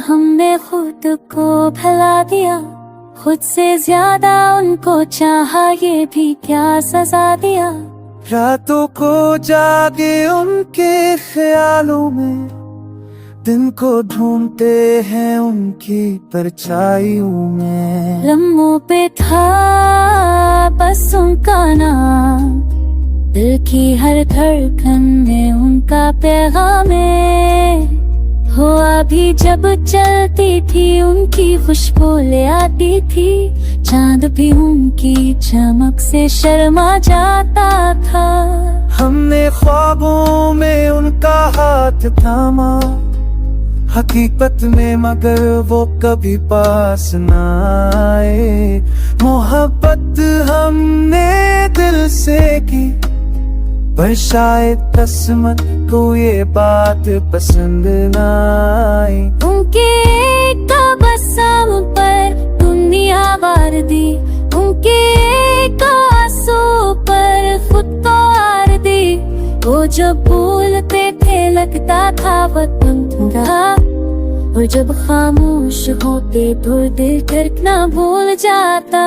हमने खुद को भुला दिया, खुद से ज्यादा उनको चाहा, ये भी क्या सजा दिया। रातों को जागे उनके ख्यालों में, दिन को ढूंढते हैं उनकी परछाइयों में। लम्हों पे था बस उनका नाम, दिल की हर धड़कन में उनका पैगाम है। हुआ भी जब चलती थी उनकी खुशबू ले आती थी, चांद भी उनकी चमक से शर्मा जाता था। हमने ख्वाबों में उनका हाथ थामा, हकीकत में मगर वो कभी पास न आए। मोहब्बत हमने दिल से की, पर शायद किस्मत को ये बात पसंद न आई। उनके तबस्सुम पर दुनिया वार दी, उनके आंसू पर खुद को आर दी। वो जब बोलते थे लगता था वतन था, और जब खामोश होते तो दिल धड़कना भूल जाता।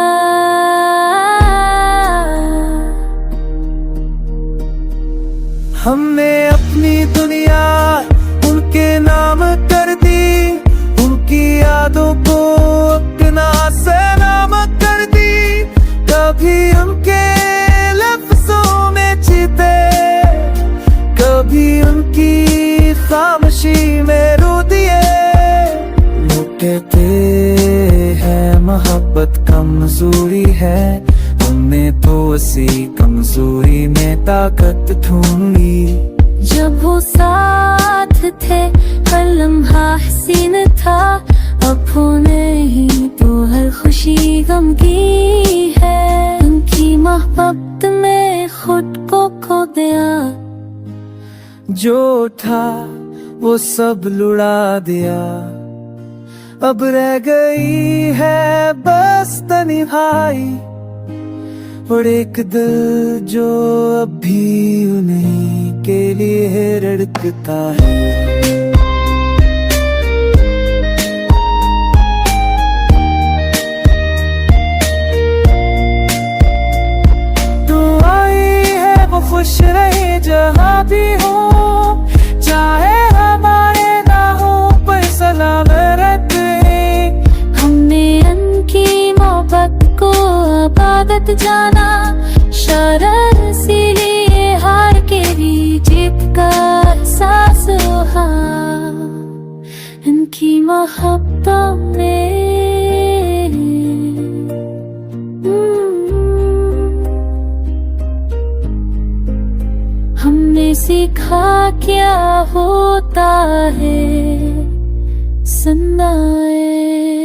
हमने अपनी दुनिया उनके नाम कर दी, उनकी यादों को अपना सलाम कर दी। कभी उनके लफ्जों में जीते, कभी उनकी खामोशी में रो दिए। वो कहते हैं मोहब्बत कमजोरी है, हमने तो उसी कमजोरी में ताकत ढूंढी। जब वो साथ थे हर लम्हा हसीन था, अब वो नहीं तो हर खुशी गम की है। उनकी मोहब्बत में खुद को खो दिया, जो था वो सब लुढ़ा दिया। अब रह गई है बस तन्हाई, और एक दिल जो अब भी उन्हीं के लिए धड़कता है। तू आई है वो खुश रहे जहाँ भी हो, चाहे हमारे ना हो पर सलामत है। हमने उनकी मोहब्बत को आदत जाना, शरर इसीलिए हार के भी जीत का एहसास हुआ। इनकी मोहब्बतों में हमने सीखा क्या होता है सन्नाए।